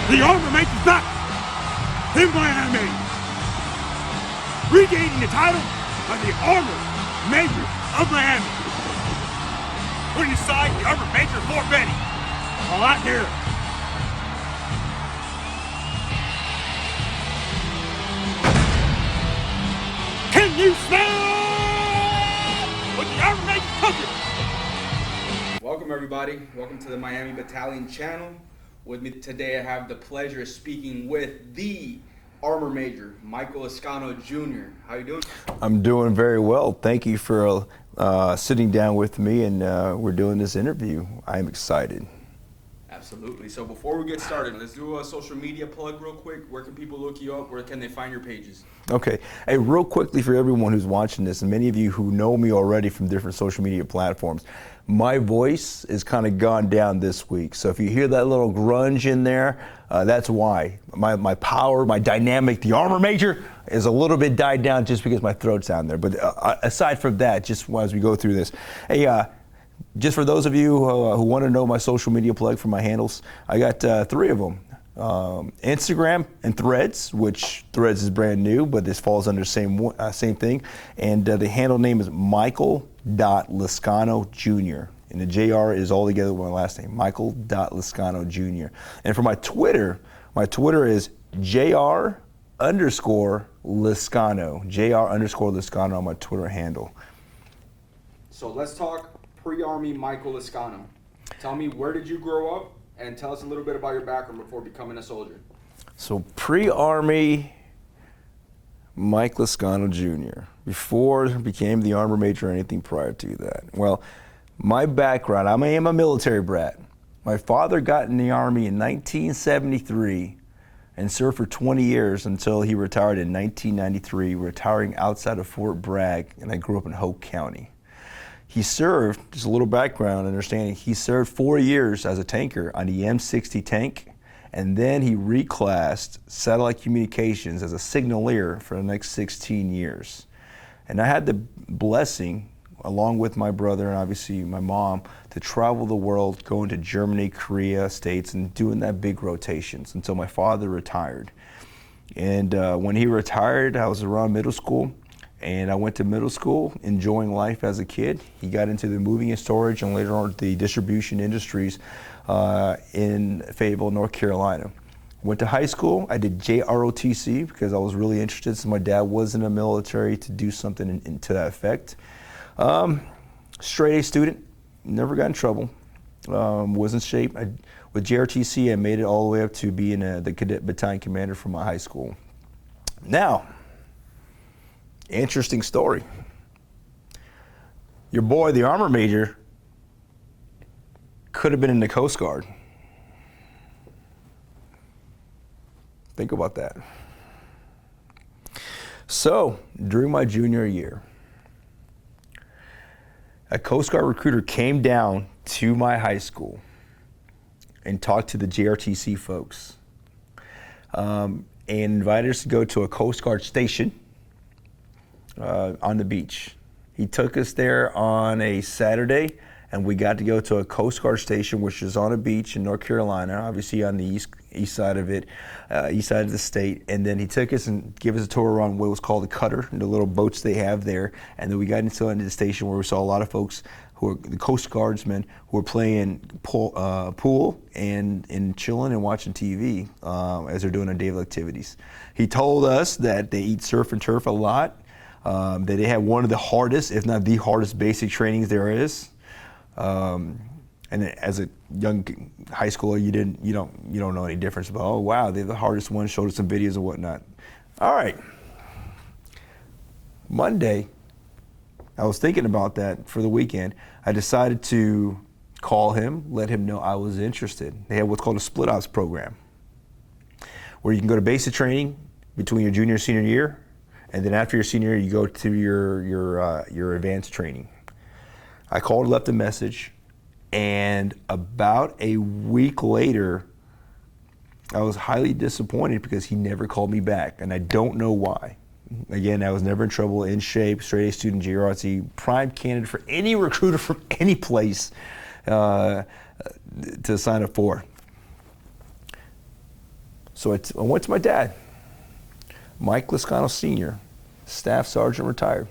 The armor maker's back in Miami, regaining the title of the Armor Major of Miami. Putting aside the Armor Major for Betty. All out there. Can you smell what the Armor Major's cooking? Welcome everybody. Welcome to the Miami Battalion channel. With me today I have the pleasure of speaking with the Armor Major, Michael Liscano Jr. How you doing? I'm doing very well. Thank you for sitting down with me, and we're doing this interview. I'm excited. Absolutely. So before we get started, let's do a social media plug real quick. Where can people look you up? Where can they find your pages? Okay. Hey, real quickly for everyone who's watching this, and many of you who know me already from different social media platforms, my voice is kind of gone down this week. So if you hear that little grunge in there, that's why. My power, my dynamic, the Armor Major is a little bit died down just because my throat's down there. But aside from that, just as we go through this, hey, just for those of you who want to know my social media plug for my handles, I got 3 of them. Instagram and Threads, which Threads is brand new, but this falls under the same thing. And the handle name is Michael.Liscano Jr. And the JR is all together with my last name, Michael.Liscano Jr. And for my Twitter is JR_Liscano. JR_Liscano on my Twitter handle. So let's talk pre-Army Michael Liscano. Tell me, where did you grow up? And tell us a little bit about your background before becoming a soldier. So pre-Army Mike Liscano Jr. Before I became the Armor Major or anything prior to that. Well, my background, I am a military brat. My father got in the Army in 1973 and served for 20 years until he retired in 1993, retiring outside of Fort Bragg, and I grew up in Hope County. He served, just a little background understanding, he served 4 years as a tanker on the M60 tank, and then he reclassed satellite communications as a signaleer for the next 16 years. And I had the blessing, along with my brother and obviously my mom, to travel the world, going to Germany, Korea, States, and doing that big rotations until my father retired. And when he retired, I was around middle school. And I went to middle school, enjoying life as a kid. He got into the moving and storage and later on the distribution industries in Fayetteville, North Carolina. Went to high school. I did JROTC because I was really interested since my dad was in the military to do something to that effect. Straight A student, never got in trouble, was in shape. With JROTC, I made it all the way up to being the cadet battalion commander for my high school. Now, interesting story. Your boy, the Armor Major, could have been in the Coast Guard. Think about that. So, during my junior year, a Coast Guard recruiter came down to my high school and talked to the JRTC folks and invited us to go to a Coast Guard station on the beach. He took us there on a Saturday, and we got to go to a Coast Guard station, which is on a beach in North Carolina, obviously on the east side of it, east side of the state. And then he took us and gave us a tour around what was called the cutter, and the little boats they have there. And then we got into the station where we saw a lot of folks who are the Coast Guardsmen who were playing pool and chilling and watching TV as they're doing their daily activities. He told us that they eat surf and turf a lot. That they have one of the hardest, if not the hardest, basic trainings there is. And as a young high schooler, you don't know any difference about, oh wow, they're the hardest ones. Showed us some videos and whatnot. All right. Monday, I was thinking about that for the weekend. I decided to call him, let him know I was interested. They have what's called a split ops program, where you can go to basic training between your junior and senior year. And then after your senior year, you go to your advanced training. I called, left a message, and about a week later, I was highly disappointed because he never called me back, and I don't know why. Again, I was never in trouble, in shape, straight A student, JROTC, prime candidate for any recruiter from any place to sign up for. So I went to my dad, Mike Liscano Sr., Staff Sergeant retired,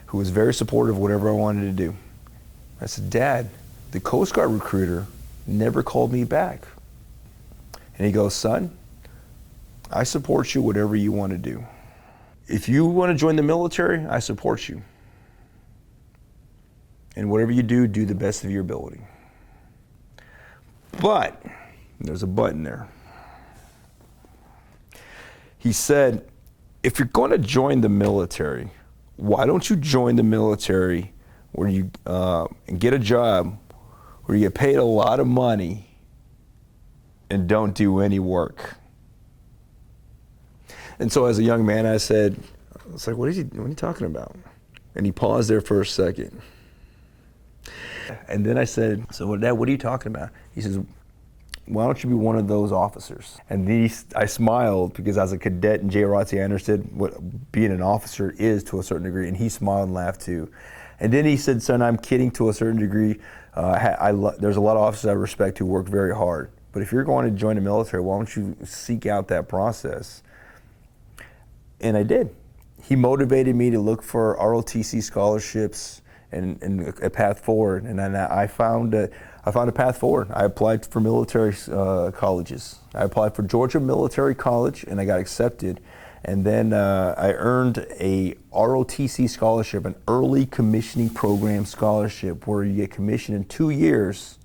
who was very supportive of whatever I wanted to do. I said, Dad, the Coast Guard recruiter never called me back. And he goes, son, I support you whatever you want to do. If you want to join the military, I support you. And whatever you do, do the best of your ability. But, there's a but in there. He said, if you're going to join the military, why don't you join the military where you get a job where you get paid a lot of money and don't do any work? And so as a young man, I said, what are you talking about? And he paused there for a second. And then I said, so Dad, what are you talking about? He says, why don't you be one of those officers? And I smiled because as a cadet in JROTC, I understood what being an officer is to a certain degree, and he smiled and laughed too. And then he said, son, I'm kidding to a certain degree. There's a lot of officers I respect who work very hard. But if you're going to join the military, why don't you seek out that process? And I did. He motivated me to look for ROTC scholarships and a path forward. And then I found a path forward. I applied for military colleges. I applied for Georgia Military College, and I got accepted. And then I earned a ROTC scholarship, an early commissioning program scholarship, where you get commissioned in 2 years,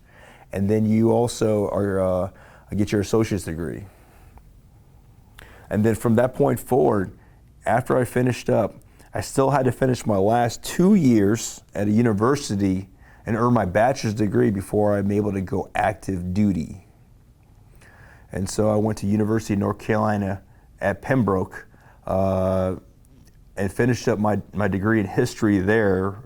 and then you also get your associate's degree. And then from that point forward, after I finished up, I still had to finish my last 2 years at a university and earn my bachelor's degree before I'm able to go active duty. And so I went to University of North Carolina at Pembroke and finished up my degree in history there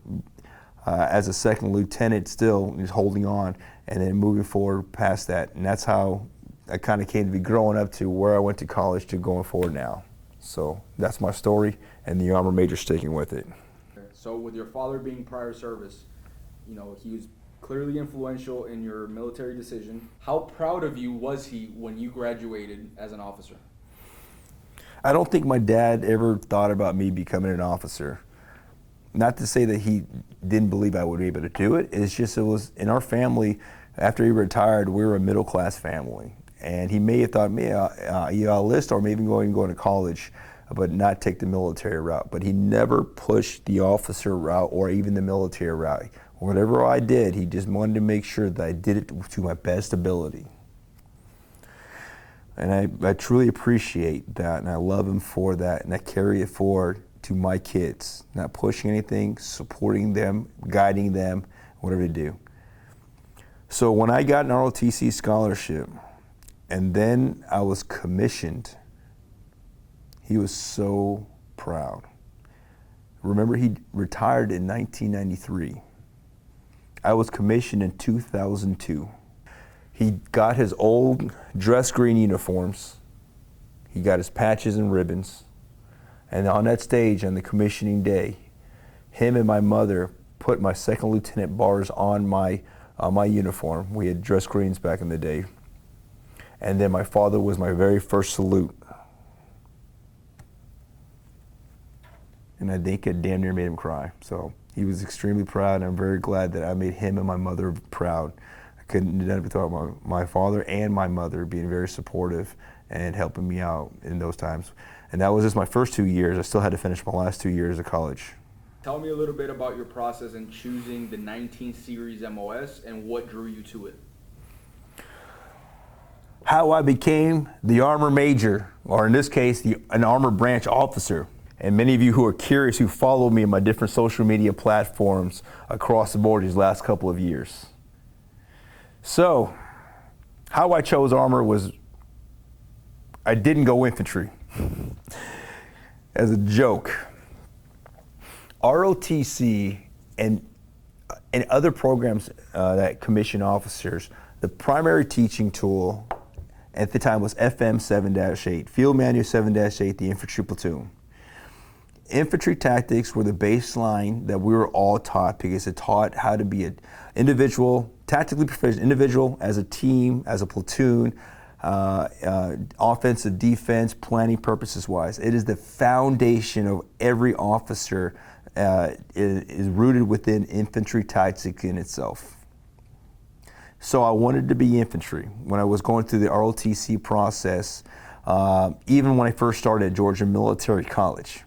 as a second lieutenant still, just holding on, and then moving forward past that. And that's how I kind of came to be growing up to where I went to college to going forward now. So that's my story, and the Armor Major sticking with it. So with your father being prior service, you know, he was clearly influential in your military decision. How proud of you was he when you graduated as an officer? I don't think my dad ever thought about me becoming an officer. Not to say that he didn't believe I would be able to do it. It's just it was in our family. After he retired, we were a middle-class family, and he may have thought me, I'll enlist or maybe going to college, but not take the military route. But he never pushed the officer route or even the military route. Whatever I did, he just wanted to make sure that I did it to my best ability. And I truly appreciate that, and I love him for that, and I carry it forward to my kids. Not pushing anything, supporting them, guiding them, whatever to do. So when I got an ROTC scholarship, and then I was commissioned, he was so proud. Remember, he retired in 1993. I was commissioned in 2002. He got his old dress green uniforms. He got his patches and ribbons. And on that stage, on the commissioning day, him and my mother put my second lieutenant bars on my uniform. We had dress greens back in the day. And then my father was my very first salute. And I think it damn near made him cry. So he was extremely proud, and I'm very glad that I made him and my mother proud. I couldn't have done it without my father and my mother being very supportive and helping me out in those times. And that was just my first 2 years. I still had to finish my last 2 years of college. Tell me a little bit about your process in choosing the 19 series MOS and what drew you to it. How I became the Armor Major, or in this case, an Armor Branch Officer. And many of you who are curious, who follow me on my different social media platforms across the board these last couple of years. So, how I chose Armor was, I didn't go infantry. As a joke. ROTC and other programs that commission officers, the primary teaching tool at the time was FM 7-8, Field Manual 7-8, the infantry platoon. Infantry tactics were the baseline that we were all taught because it taught how to be an individual, tactically proficient individual, as a team, as a platoon, offensive, defense, planning purposes wise. It is the foundation of every officer. Is rooted within infantry tactics in itself. So I wanted to be infantry when I was going through the ROTC process, even when I first started at Georgia Military College.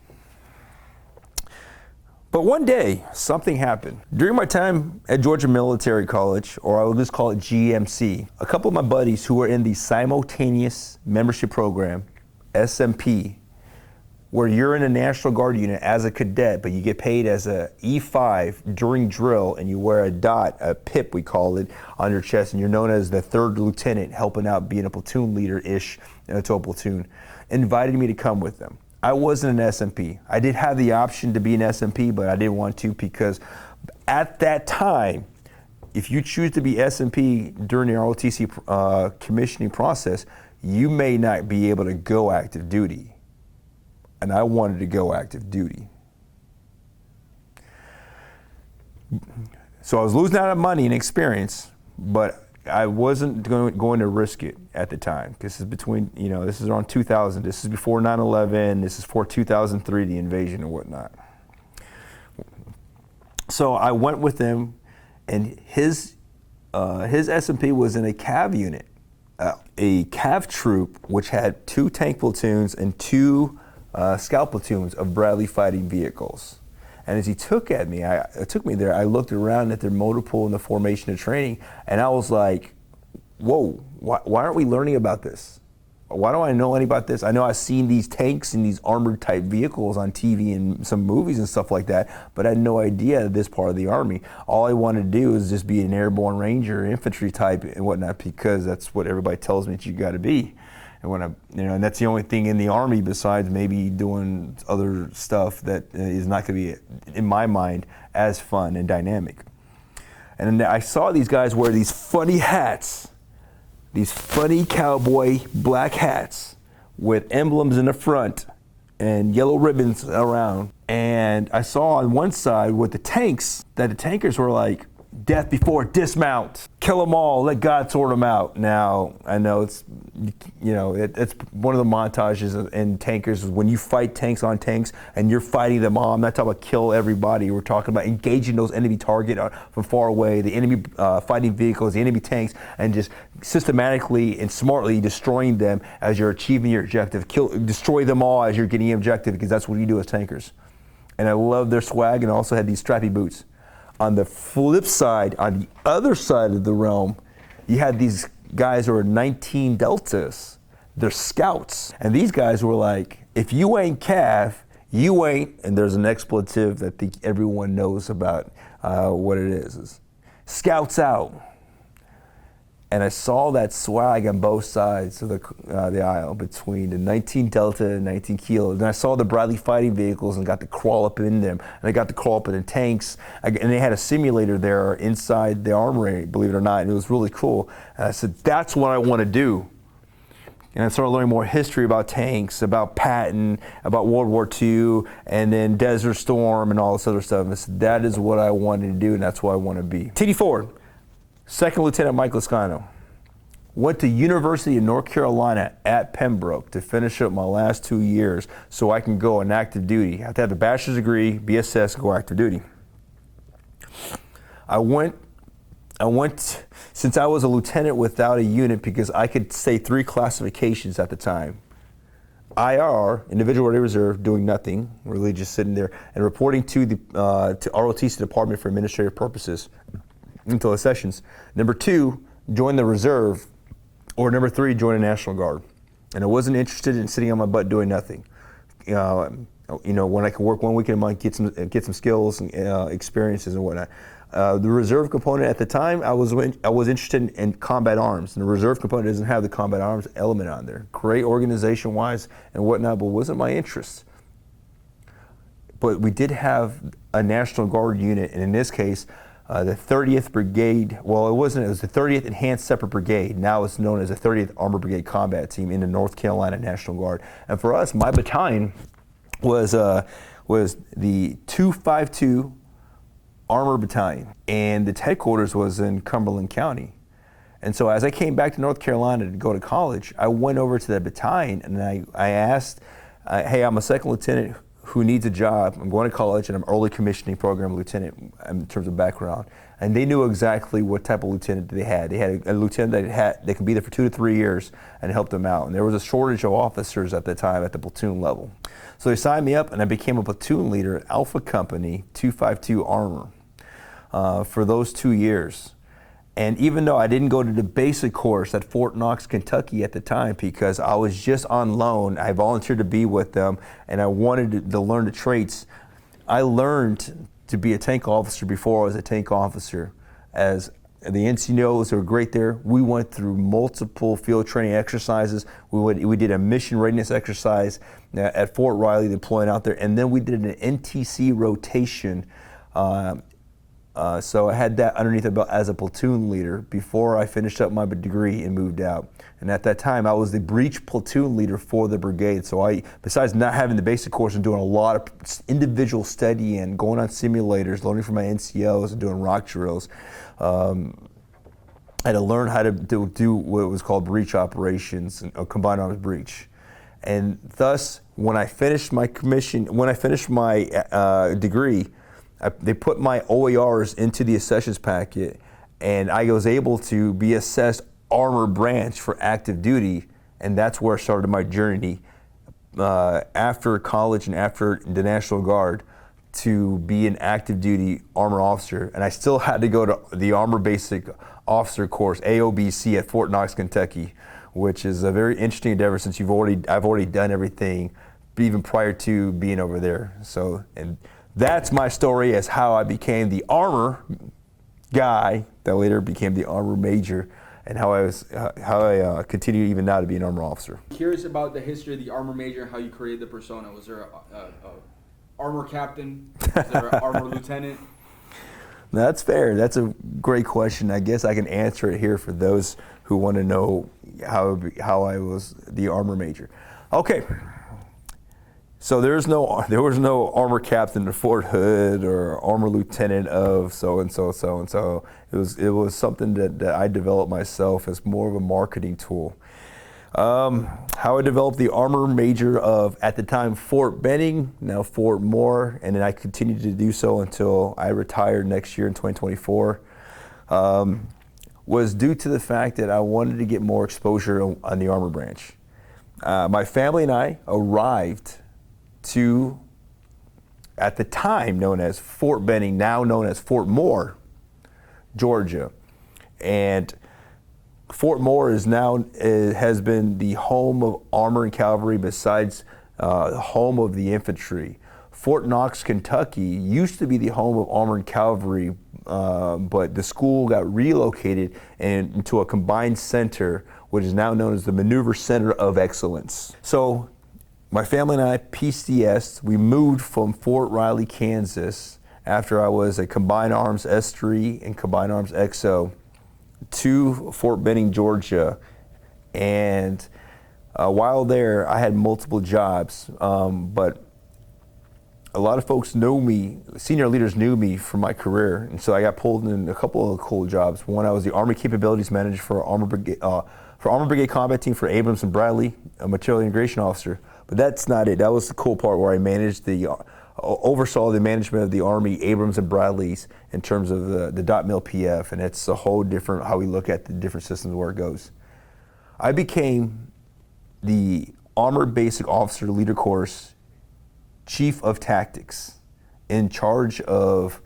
But one day, something happened. During my time at Georgia Military College, or I will just call it GMC, a couple of my buddies who were in the simultaneous membership program, SMP, where you're in a National Guard unit as a cadet, but you get paid as a E5 during drill, and you wear a dot, a pip we call it, on your chest, and you're known as the third lieutenant, helping out being a platoon leader-ish to a platoon, invited me to come with them. I wasn't an SMP. I did have the option to be an SMP, but I didn't want to because at that time, if you choose to be SMP during the ROTC commissioning process, you may not be able to go active duty. And I wanted to go active duty. So I was losing out on money and experience, but I wasn't going to risk it at the time. This is between, this is around 2000. This is before 9/11. This is for 2003, the invasion and whatnot. So I went with him, and his SMP was in a CAV unit, a CAV troop, which had 2 tank platoons and 2 scout platoons of Bradley fighting vehicles. And as he took me there, I looked around at their motor pool and the formation of training, and I was like, whoa, why aren't we learning about this? Why don't I know any about this? I know I've seen these tanks and these armored type vehicles on TV and some movies and stuff like that, but I had no idea this part of the Army. All I wanted to do is just be an airborne ranger, infantry type and whatnot, because that's what everybody tells me that you got to be. And when and that's the only thing in the Army besides maybe doing other stuff that is not going to be, in my mind, as fun and dynamic. And I saw these guys wear these funny hats, these funny cowboy black hats with emblems in the front and yellow ribbons around. And I saw on one side with the tanks that the tankers were like, death before dismount, kill them all, let God sort them out. Now, I know it's one of the montages in tankers is when you fight tanks on tanks and you're fighting them all. I'm not talking about kill everybody. We're talking about engaging those enemy target from far away, the enemy fighting vehicles, the enemy tanks, and just systematically and smartly destroying them as you're achieving your objective. Destroy them all as you're getting your objective, because that's what you do as tankers. And I love their swag, and also had these strappy boots. On the flip side, on the other side of the realm, you had these guys who were 19 Deltas. They're scouts. And these guys were like, if you ain't CAV, you ain't, and there's an expletive that everyone knows about what it is scouts out. And I saw that swag on both sides of the aisle between the 19 Delta and 19 Kilo. And I saw the Bradley fighting vehicles and got to crawl up in them. And I got to crawl up in the tanks. And they had a simulator there inside the armory, believe it or not. And it was really cool. And I said, that's what I want to do. And I started learning more history about tanks, about Patton, about World War II, and then Desert Storm and all this other stuff. And I said, that is what I wanted to do, and that's what I want to be. TD Ford. Second Lieutenant Michael Liscano. Went to University of North Carolina at Pembroke to finish up my last 2 years so I can go on active duty. I have to have a bachelor's degree, BSS, go active duty. I went since I was a lieutenant without a unit, because I could say 3 classifications at the time. IR, Individual Ready Reserve, doing nothing, really just sitting there, and reporting to the to ROTC Department for Administrative Purposes until the sessions. Number 2, join the reserve, or number 3, join the National Guard. And I wasn't interested in sitting on my butt doing nothing. When I could work 1 week in a month, get some skills and experiences and whatnot. The reserve component at the time, I was interested in combat arms, and the reserve component doesn't have the combat arms element on there. Great organization-wise and whatnot, but wasn't my interest. But we did have a National Guard unit, and in this case, the 30th Brigade, it was the 30th Enhanced Separate Brigade. Now it's known as the 30th Armored Brigade Combat Team in the North Carolina National Guard. And for us, my battalion was the 252 Armor Battalion, and its headquarters was in Cumberland County. And so as I came back to North Carolina to go to college, I went over to the battalion and I asked, hey, I'm a second lieutenant who needs a job. I'm going to college and I'm early commissioning program lieutenant in terms of background. And they knew exactly what type of lieutenant they had. They had a lieutenant that could be there for 2 to 3 years and help them out. And there was a shortage of officers at the time at the platoon level. So they signed me up and I became a platoon leader at Alpha Company 252 Armor for those 2 years. And even though I didn't go to the basic course at Fort Knox, Kentucky at the time because I was just on loan, I volunteered to be with them and I wanted to learn the traits. I learned to be a tank officer before I was a tank officer. As the NCOs were great there, we went through multiple field training exercises. We did a mission readiness exercise at Fort Riley deploying out there, and then we did an NTC rotation. So I had that underneath the belt as a platoon leader before I finished up my degree and moved out. And at that time, I was the breach platoon leader for the brigade. So I, besides not having the basic course and doing a lot of individual studying, going on simulators, learning from my NCOs and doing rock drills, I had to learn how to do what was called breach operations, and combined arms breach. And thus, when I finished my degree, they put my OERs into the accessions packet, and I was able to be assessed armor branch for active duty, and that's where I started my journey after college and after the National Guard to be an active duty armor officer. And I still had to go to the Armor Basic Officer course, AOBC, at Fort Knox, Kentucky, which is a very interesting endeavor since I've already done everything even prior to being over there. So, and that's my story as how I became the armor guy that later became the armor major, and how I continue even now to be an armor officer. Curious about the history of the armor major and how you created the persona. Was there a armor captain? Was there an armor lieutenant? That's fair. That's a great question. I guess I can answer it here for those who want to know how I was the armor major. Okay. So there was no armor captain of Fort Hood or armor lieutenant of so and so. It was something that I developed myself as more of a marketing tool. How I developed the armor major of, at the time, Fort Benning, now Fort Moore, and then I continued to do so until I retired next year in 2024, was due to the fact that I wanted to get more exposure on the armor branch. My family and I arrived to, at the time known as Fort Benning, now known as Fort Moore, Georgia. And Fort Moore has been the home of armor and cavalry, besides the home of the infantry. Fort Knox, Kentucky used to be the home of armor and cavalry, but the school got relocated into a combined center, which is now known as the Maneuver Center of Excellence. So my family and I, PCS, we moved from Fort Riley, Kansas, after I was a Combined Arms S3 and Combined Arms XO, to Fort Benning, Georgia. And while there, I had multiple jobs, but a lot of folks know me, senior leaders knew me from my career, and so I got pulled in a couple of cool jobs. One, I was the Army Capabilities Manager for Armor Brigade Combat Team for Abrams and Bradley, a Material Integration Officer. But that's not it. That was the cool part where I managed oversaw the management of the Army Abrams and Bradleys in terms of the dot mil PF, and it's a whole different how we look at the different systems where it goes. I became the Armor Basic Officer Leader Course Chief of Tactics, in charge of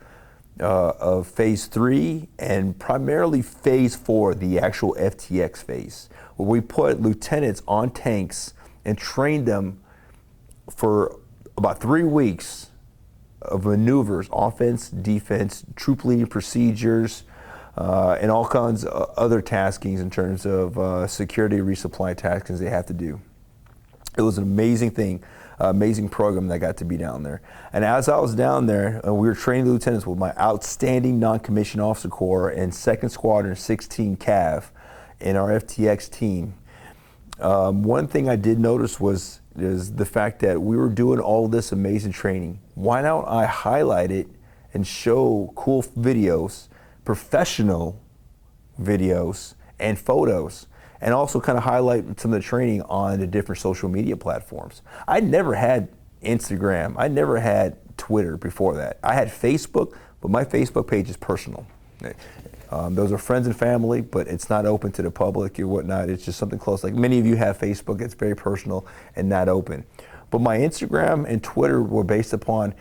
Phase 3 and primarily Phase 4, the actual FTX phase, where we put lieutenants on tanks and trained them for about 3 weeks of maneuvers, offense, defense, troop leading procedures, and all kinds of other taskings in terms of security resupply taskings they have to do. It was an amazing thing, amazing program that got to be down there. And as I was down there, we were training the lieutenants with my outstanding non-commissioned officer corps and 2nd Squadron 16 Cav in our FTX team. One thing I did notice is the fact that we were doing all this amazing training. Why don't I highlight it and show cool videos, professional videos, and photos, and also kind of highlight some of the training on the different social media platforms. I never had Instagram. I never had Twitter before that. I had Facebook, but my Facebook page is personal. Those are friends and family, but it's not open to the public or whatnot. It's just something close. Like many of you have Facebook, it's very personal and not open. But my Instagram and Twitter were based upon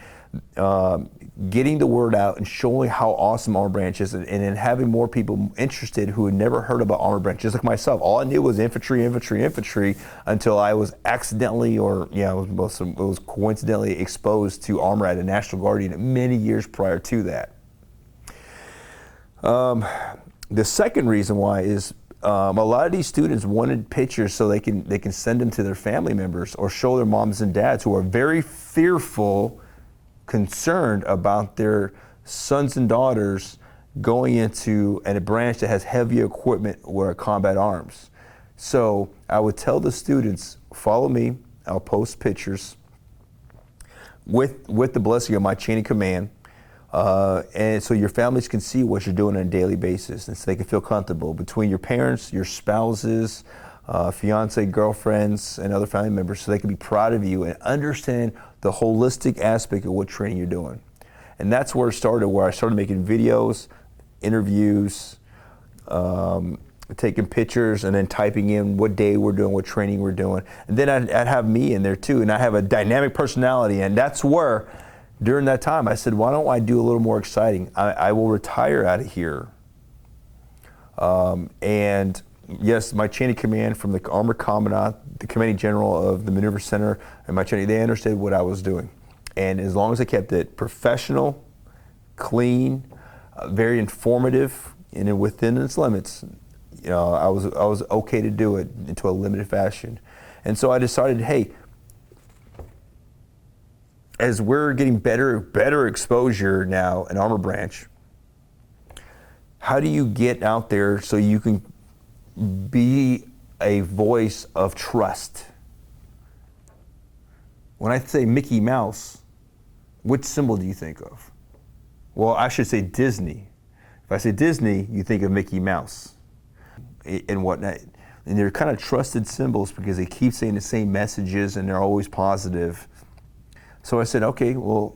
getting the word out and showing how awesome Armor Branch is, and then having more people interested who had never heard about Armor Branch, just like myself. All I knew was infantry until I was accidentally, or it was coincidentally exposed to Armor at a National Guard unit many years prior to that. The second reason why is a lot of these students wanted pictures so they can send them to their family members or show their moms and dads who are very fearful, concerned about their sons and daughters going into a branch that has heavy equipment or combat arms. So I would tell the students, follow me, I'll post pictures with the blessing of my chain of command. And so your families can see what you're doing on a daily basis, and so they can feel comfortable between your parents, your spouses, fiance, girlfriends, and other family members, so they can be proud of you and understand the holistic aspect of what training you're doing. And that's where it started, where I started making videos, interviews, taking pictures, and then typing in what day we're doing, what training we're doing. And then I'd have me in there too, and I have a dynamic personality, and that's where during that time, I said, why don't I do a little more exciting? I will retire out of here. And yes, my chain of command from the Armor Commandant, the Commanding General of the Maneuver Center, and my chain, they understood what I was doing. And as long as I kept it professional, clean, very informative, and within its limits, I was okay to do it into a limited fashion. And so I decided, hey, as we're getting better exposure now in Armor Branch, how do you get out there so you can be a voice of trust? When I say Mickey Mouse, which symbol do you think of? Well, I should say Disney. If I say Disney, you think of Mickey Mouse and whatnot. And they're kind of trusted symbols because they keep saying the same messages and they're always positive. So I said, okay, well,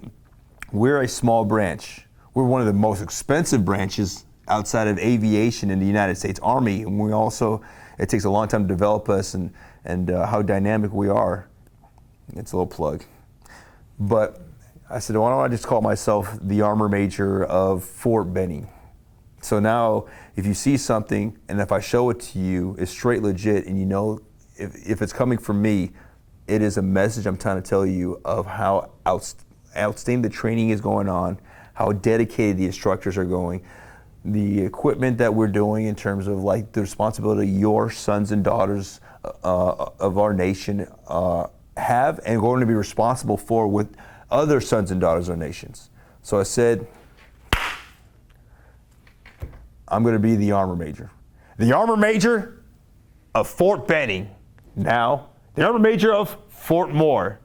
we're a small branch. We're one of the most expensive branches outside of aviation in the United States Army. And we also, it takes a long time to develop us and how dynamic we are. It's a little plug. But I said, why don't I just call myself the Armor Major of Fort Benning? So now if you see something and if I show it to you, it's straight legit, and you know if it's coming from me, it is a message I'm trying to tell you of how outstanding the training is going on, how dedicated the instructors are going, the equipment that we're doing in terms of like the responsibility your sons and daughters of our nation have and going to be responsible for with other sons and daughters of our nations. So I said, I'm going to be the Armor Major. The Armor Major of Fort Benning. Now, the Armor Major of Fort Moore.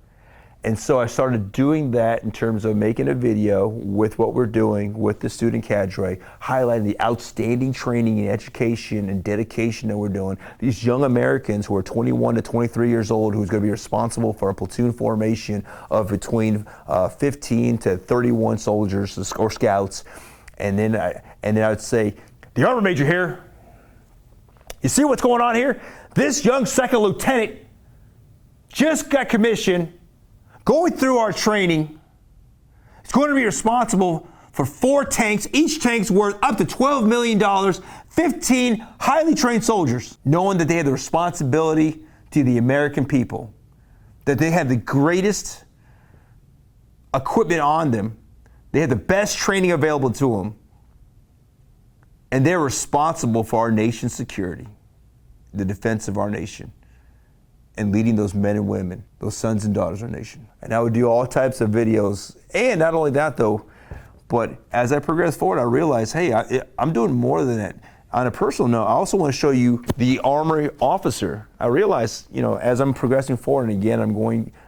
And so I started doing that in terms of making a video with what we're doing with the student cadre, highlighting the outstanding training and education and dedication that we're doing. These young Americans who are 21 to 23 years old, who's going to be responsible for a platoon formation of between 15 to 31 soldiers or scouts. And then I would say, the Armor Major here, you see what's going on here? This young second lieutenant just got commissioned, going through our training. It's going to be responsible for 4 tanks. Each tank's worth up to $12 million, 15 highly trained soldiers, knowing that they have the responsibility to the American people, that they have the greatest equipment on them, they have the best training available to them, and they're responsible for our nation's security, the defense of our nation, and leading those men and women, those sons and daughters of our nation. And I would do all types of videos. And not only that though, but as I progressed forward, I realized, hey, I'm doing more than that. On a personal note, I also want to show you the Armory officer. I realized, as I'm progressing forward, and again,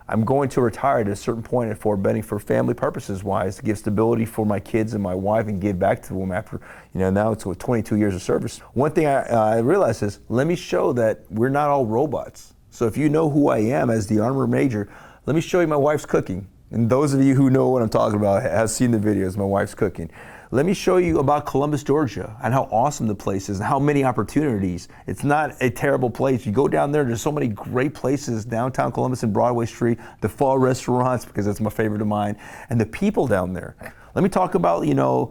I'm going to retire at a certain point at Fort Benning for family purposes wise, to give stability for my kids and my wife and give back to them after, now it's with 22 years of service. One thing I realized is, let me show that we're not all robots. So if you know who I am as the Armor Major, let me show you my wife's cooking. And those of you who know what I'm talking about have seen the videos, my wife's cooking. Let me show you about Columbus, Georgia, and how awesome the place is and how many opportunities. It's not a terrible place. You go down there, there's so many great places, downtown Columbus and Broadway Street, the fall restaurants, because that's my favorite of mine, and the people down there. Let me talk about, my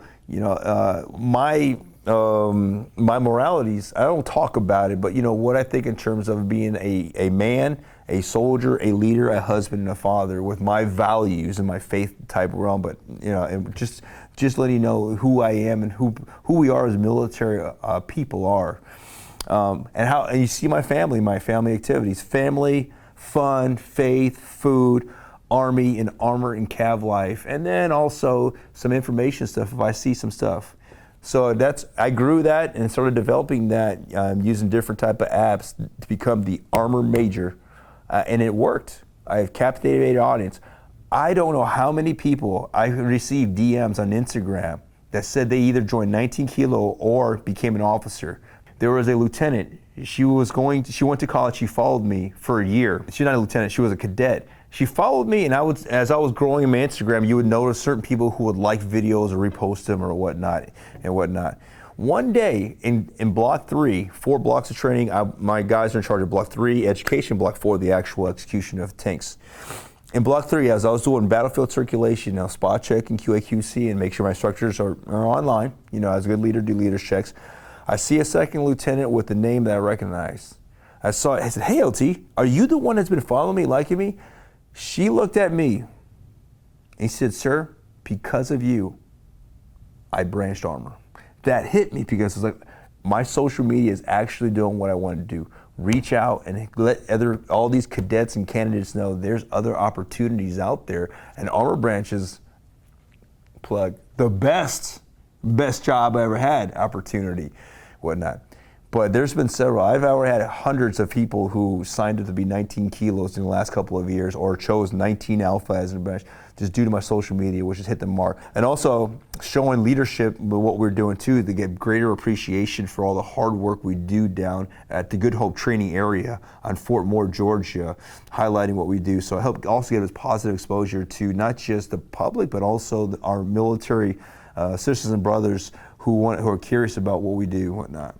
moralities. I don't talk about it, but what I think in terms of being a man, a soldier, a leader, a husband, and a father with my values and my faith type realm. But and just letting you know who I am and who we are as military people are, and you see my family activities, family, fun, faith, food, Army and armor and cav life, and then also some information stuff if I see some stuff. So I grew that and started developing that using different type of apps to become the Armor Major, and it worked. I've captivated audience. I don't know how many people I received DMs on Instagram that said they either joined 19 Kilo or became an officer. There was a lieutenant. She went to college. She followed me for a year. She's not a lieutenant. She was a cadet. She followed me, and as I was growing in my Instagram, you would notice certain people who would like videos or repost them or whatnot. One day in Block 3, 4 blocks of training, my guys are in charge of Block 3, education, Block 4, the actual execution of tanks. In Block 3, as I was doing battlefield circulation, spot check and QA/QC and make sure my instructors are online, as a good leader, do leaders checks. I see a second lieutenant with a name that I recognize. I saw it. I said, "Hey, LT, are you the one that's been following me, liking me?" She looked at me and he said, "Sir, because of you, I branched armor." That hit me because it's like, my social media is actually doing what I want to do. Reach out and let all these cadets and candidates know there's other opportunities out there. And Armor Branch is, plug, the best job I ever had, opportunity, whatnot. But there's been several. I've already had hundreds of people who signed up to be 19 kilos in the last couple of years, or chose 19 alpha as a branch, just due to my social media, which has hit the mark. And also showing leadership with what we're doing too, to get greater appreciation for all the hard work we do down at the Good Hope training area on Fort Moore, Georgia, highlighting what we do. So I hope also give us positive exposure to not just the public, but also our military sisters and brothers who are curious about what we do and whatnot.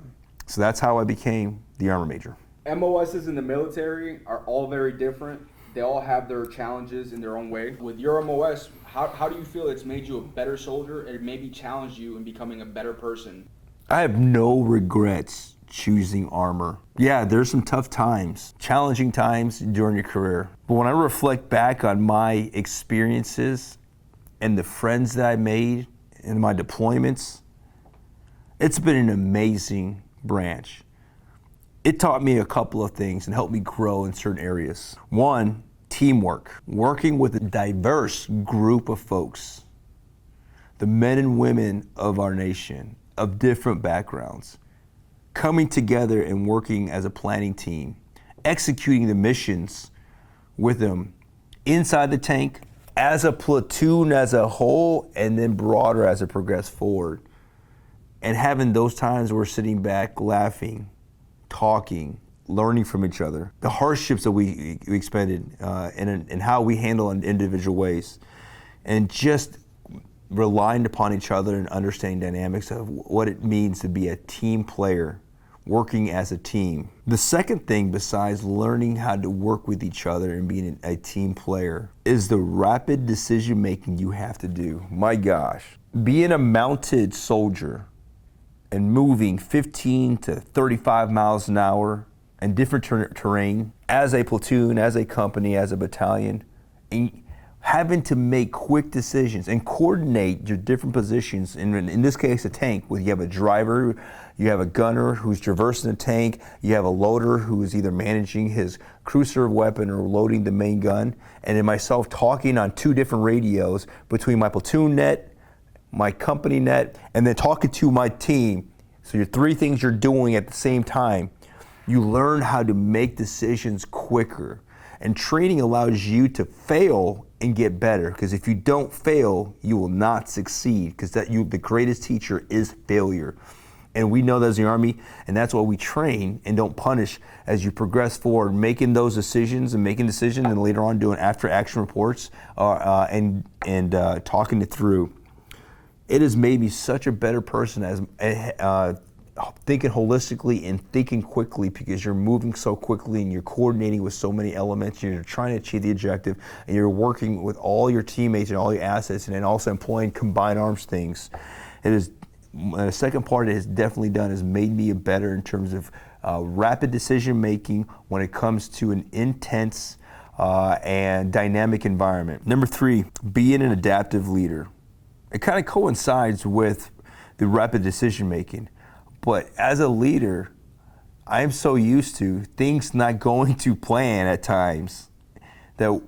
So that's how I became the Armor Major. MOSs in the military are all very different. They all have their challenges in their own way. With your MOS, how do you feel it's made you a better soldier and maybe challenged you in becoming a better person? I have no regrets choosing armor. Yeah, there's some tough times, challenging times during your career. But when I reflect back on my experiences and the friends that I made in my deployments, it's been an amazing branch. It taught me a couple of things and helped me grow in certain areas. One, teamwork. Working with a diverse group of folks, the men and women of our nation, of different backgrounds, coming together and working as a planning team, executing the missions with them inside the tank, as a platoon as a whole, and then broader as it progressed forward. And having those times where we're sitting back, laughing, talking, learning from each other, the hardships that we expended, and how we handle in individual ways, and just relying upon each other and understanding dynamics of what it means to be a team player, working as a team. The second thing, besides learning how to work with each other and being a team player, is the rapid decision making you have to do. My gosh, being a mounted soldier and moving 15 to 35 miles an hour in different terrain, as a platoon, as a company, as a battalion, and having to make quick decisions and coordinate your different positions. In this case, a tank, where you have a driver, you have a gunner who's traversing the tank, you have a loader who is either managing his crew serve weapon or loading the main gun, and then myself talking on 2 different radios between my platoon net, my company net, and then talking to my team. So your 3 things you're doing at the same time. You learn how to make decisions quicker And training allows you to fail and get better, because if you don't fail, you will not succeed, because the greatest teacher is failure. And we know that as the Army, and that's why we train and don't punish as you progress forward, making those decisions and later on doing after action reports and talking it through. It has made me such a better person as thinking holistically and thinking quickly, because you're moving so quickly and you're coordinating with so many elements, and you're trying to achieve the objective, and you're working with all your teammates and all your assets, and then also employing combined arms things. The second part it has definitely done is made me a better in terms of rapid decision making when it comes to an intense and dynamic environment. Number 3, being an adaptive leader. It kind of coincides with the rapid decision making. But as a leader, I am so used to things not going to plan at times that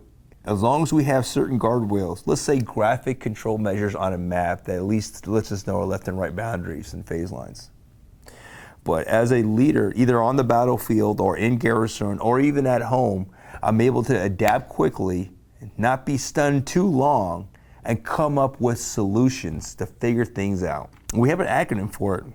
as long as we have certain guardrails, let's say graphic control measures on a map that at least lets us know our left and right boundaries and phase lines. But as a leader, either on the battlefield or in garrison or even at home, I'm able to adapt quickly, not be stunned too long, and come up with solutions to figure things out. We have an acronym for it.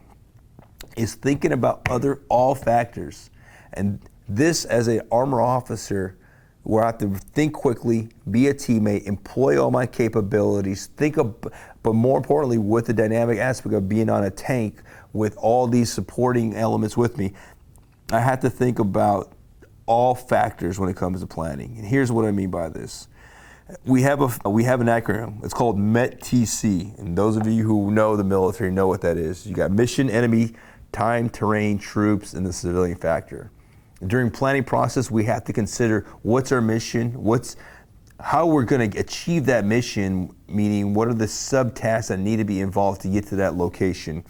Is thinking about all factors. And this, as an armor officer, where I have to think quickly, be a teammate, employ all my capabilities, but more importantly, with the dynamic aspect of being on a tank with all these supporting elements with me, I have to think about all factors when it comes to planning. And here's what I mean by this. We have an acronym. It's called METTC. And those of you who know the military know what that is. You got mission, enemy, time, terrain, troops, and the civilian factor. During planning process, we have to consider what's our mission, how we're going to achieve that mission, meaning what are the subtasks that need to be involved to get to that location.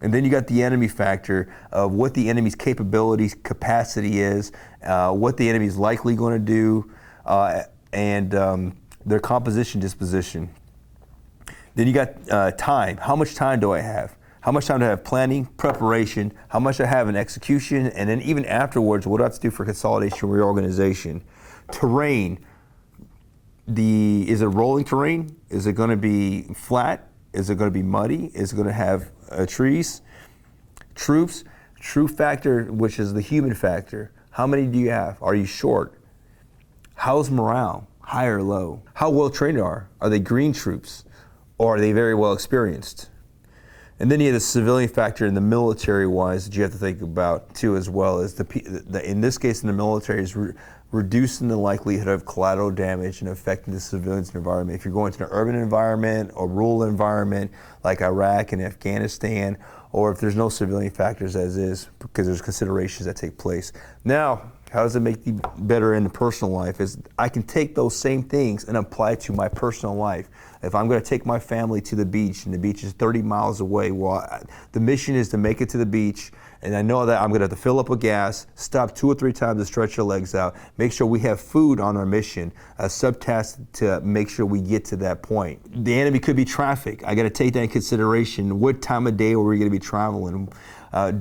And then you got the enemy factor of what the enemy's capabilities, capacity is, what the enemy's likely going to do, and their composition, disposition. Then you got time. How much time do I have? How much time do I have planning, preparation, how much I have in execution, and then even afterwards, what do I have to do for consolidation, reorganization? Terrain, is it rolling terrain? Is it going to be flat? Is it going to be muddy? Is it going to have trees? Troops, troop factor, which is the human factor. How many do you have? Are you short? How's morale? High or low? How well trained are they green troops? Or are they very well experienced? And then you have the civilian factor in the military wise that you have to think about too, as well as in this case in the military is reducing the likelihood of collateral damage and affecting the civilians environment. If you're going to an urban environment or rural environment like Iraq and Afghanistan, or if there's no civilian factors as is, because there's considerations that take place. Now, how does it make you better in the personal life? Is I can take those same things and apply it to my personal life. If I'm going to take my family to the beach and the beach is 30 miles away, the mission is to make it to the beach, and I know that I'm going to have to fill up with gas, stop 2 or 3 times to stretch your legs out, make sure we have food on our mission, a subtask to make sure we get to that point. The enemy could be traffic. I got to take that in consideration. What time of day are we going to be traveling?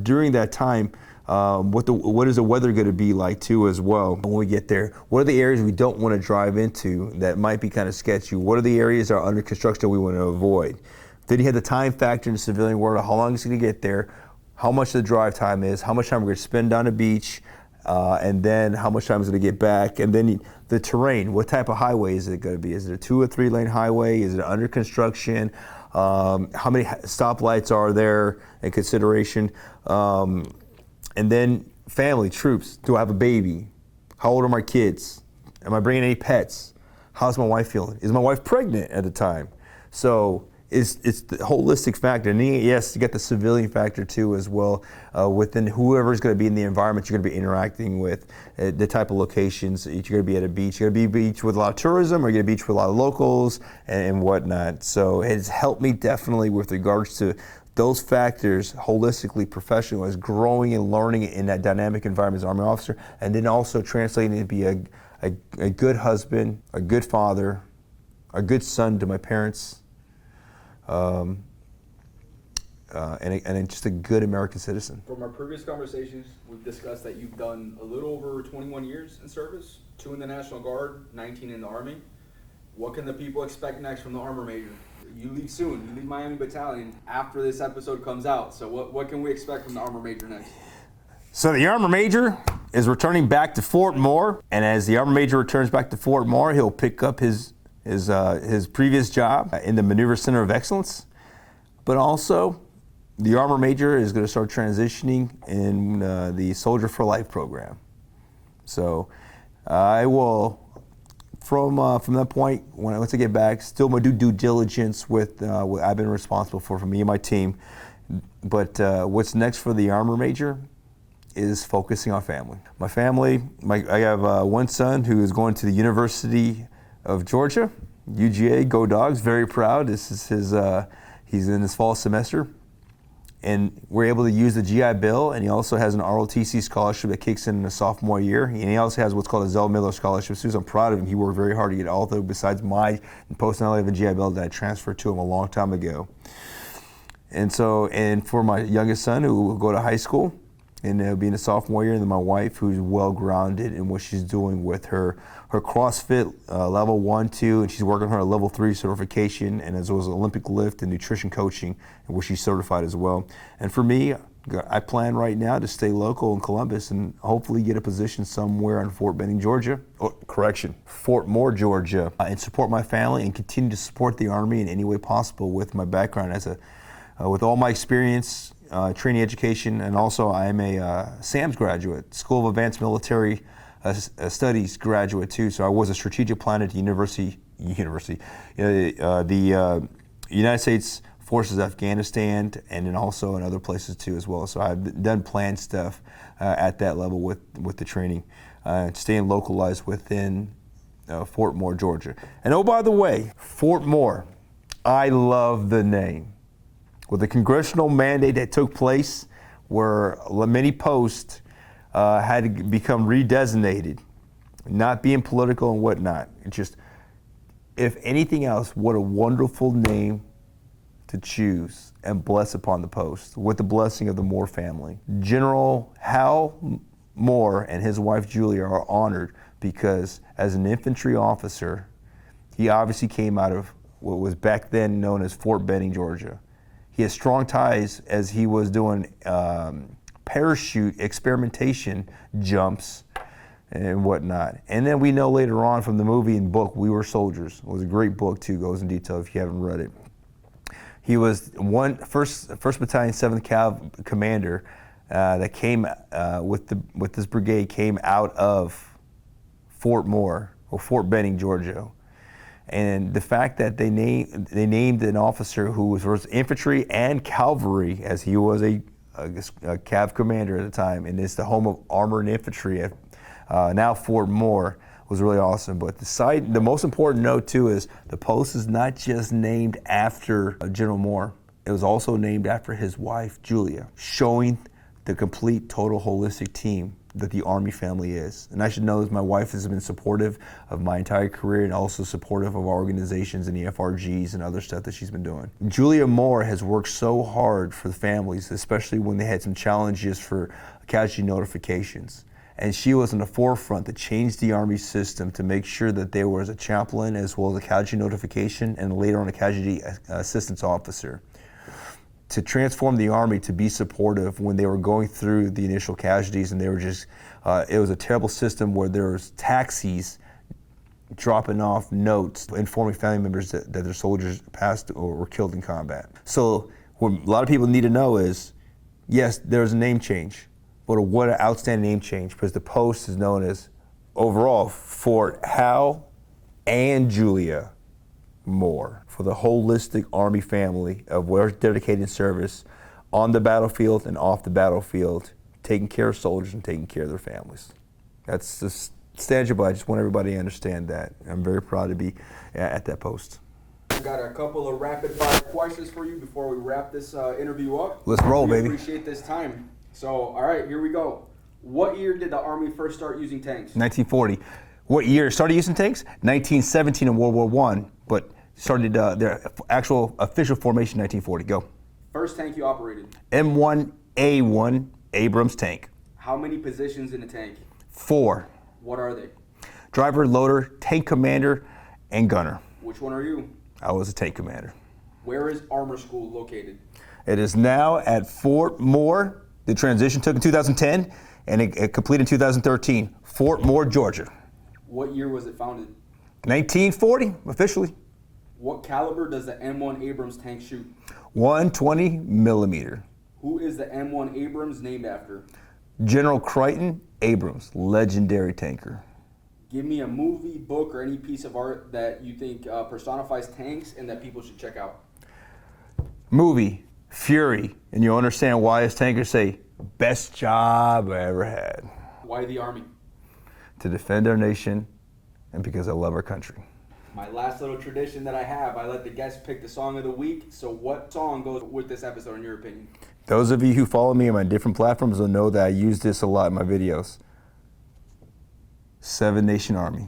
During that time, what is the weather going to be like too as well when we get there? What are the areas we don't want to drive into that might be kind of sketchy? What are the areas that are under construction that we want to avoid? Then you have the time factor in the civilian world, how long it's going to get there, how much the drive time is, how much time we're going to spend on the beach, and then how much time is going to get back. And then the terrain, what type of highway is it going to be? Is it a 2 or 3 lane highway? Is it under construction? How many stoplights are there in consideration? And then family, troops. Do I have a baby? How old are my kids? Am I bringing any pets? How's my wife feeling? Is my wife pregnant at the time? So it's the holistic factor. And then, yes, you got the civilian factor too as well. Within whoever's going to be in the environment you're going to be interacting with, the type of locations. You're going to be at a beach. You're going to be a beach with a lot of tourism, or you're going to be a beach with a lot of locals and whatnot. So it's helped me definitely with regards to those factors holistically, professionally, as growing and learning in that dynamic environment as an Army officer, and then also translating to be a good husband, a good father, a good son to my parents, and just a good American citizen. From our previous conversations, we've discussed that you've done a little over 21 years in service, 2 in the National Guard, 19 in the Army. What can the people expect next from the Armor Major? You leave soon. You leave Miami Battalion after this episode comes out. So what can we expect from the Armor Major next? So the Armor Major is returning back to Fort Moore, and as the Armor Major returns back to Fort Moore, he'll pick up his previous job in the Maneuver Center of Excellence. But also, the Armor Major is going to start transitioning in the Soldier for Life program. So I will, from that point, once I get back, still going to do due diligence with what I've been responsible for me and my team. But what's next for the Armor Major is focusing on family. My family, I have one son who is going to the University of Georgia, UGA, go Dogs, very proud. This is his, he's in his fall semester. And we're able to use the GI Bill, and he also has an ROTC scholarship that kicks in his sophomore year. And he also has what's called a Zell Miller scholarship. So I'm proud of him. He worked very hard to get all those, besides my post-9/11 GI Bill that I transferred to him a long time ago. And so, and for my youngest son who will go to high school, and it'll be in the sophomore year, and then my wife, who's well-grounded in what she's doing with her CrossFit level 1, 2, and she's working on her level 3 certification, and as well as Olympic lift and nutrition coaching, and where she's certified as well. And for me, I plan right now to stay local in Columbus and hopefully get a position somewhere in Fort Benning, Georgia, Fort Moore, Georgia, and support my family and continue to support the Army in any way possible with my background as with all my experience, training education, and also I am a SAMS graduate, School of Advanced Military Studies graduate too. So I was a strategic planner at the the United States Forces Afghanistan, and then also in other places too as well. So I've done planned stuff at that level with the training, staying localized within Fort Moore, Georgia. And oh, by the way, Fort Moore, I love the name. With the congressional mandate that took place where many posts had to become redesignated, not being political and whatnot. It just, if anything else, what a wonderful name to choose and bless upon the post with the blessing of the Moore family. General Hal Moore and his wife Julia are honored because as an infantry officer, he obviously came out of what was back then known as Fort Benning, Georgia. He has strong ties as he was doing parachute experimentation jumps and whatnot. And then we know later on from the movie and book, We Were Soldiers. It was a great book too, goes in detail if you haven't read it. He was 1st Battalion 7th Cav commander that came with this brigade came out of Fort Moore, or Fort Benning, Georgia. And the fact that they named an officer who was infantry and cavalry, as he was a Cav commander at the time, and it's the home of Armor and Infantry at now Fort Moore, was really awesome. But the most important note too is the post is not just named after General Moore. It was also named after his wife, Julia, showing the complete, total, holistic team that the Army family is. And I should know that my wife has been supportive of my entire career and also supportive of our organizations and the FRGs and other stuff that she's been doing. Julia Moore has worked so hard for the families, especially when they had some challenges for casualty notifications. And she was in the forefront to change the Army system to make sure that there was a chaplain as well as a casualty notification and later on a casualty assistance officer, to transform the Army to be supportive when they were going through the initial casualties, and they were just, it was a terrible system where there was taxis dropping off notes informing family members that their soldiers passed or were killed in combat. So what a lot of people need to know is, yes, there's a name change, but what an outstanding name change, because the post is known as, overall, Fort Hal and Julia Moore, for the holistic Army family of their dedicated service on the battlefield and off the battlefield, taking care of soldiers and taking care of their families. That's just tangible. I just want everybody to understand that. I'm very proud to be at that post. I've got a couple of rapid fire questions for you before we wrap this interview up. Let's roll, baby. Appreciate this time. So, all right, here we go. What year did the Army first start using tanks? 1940. What year started using tanks? 1917 in World War I, but started their actual official formation 1940. Go. First tank you operated. M1A1 Abrams tank. How many positions in a tank? 4. What are they? Driver, loader, tank commander, and gunner. Which one are you? I was a tank commander. Where is Armor School located? It is now at Fort Moore. The transition took in 2010, and it completed in 2013. Fort Moore, Georgia. What year was it founded? 1940, officially. What caliber does the M1 Abrams tank shoot? 120 millimeter. Who is the M1 Abrams named after? General Crichton Abrams, legendary tanker. Give me a movie, book, or any piece of art that you think personifies tanks and that people should check out. Movie, Fury, and you'll understand why as tankers say, best job I ever had. Why the Army? To defend our nation and because I love our country. My last little tradition that I have, I let the guests pick the song of the week. So what song goes with this episode in your opinion? Those of you who follow me on my different platforms will know that I use this a lot in my videos. Seven Nation Army.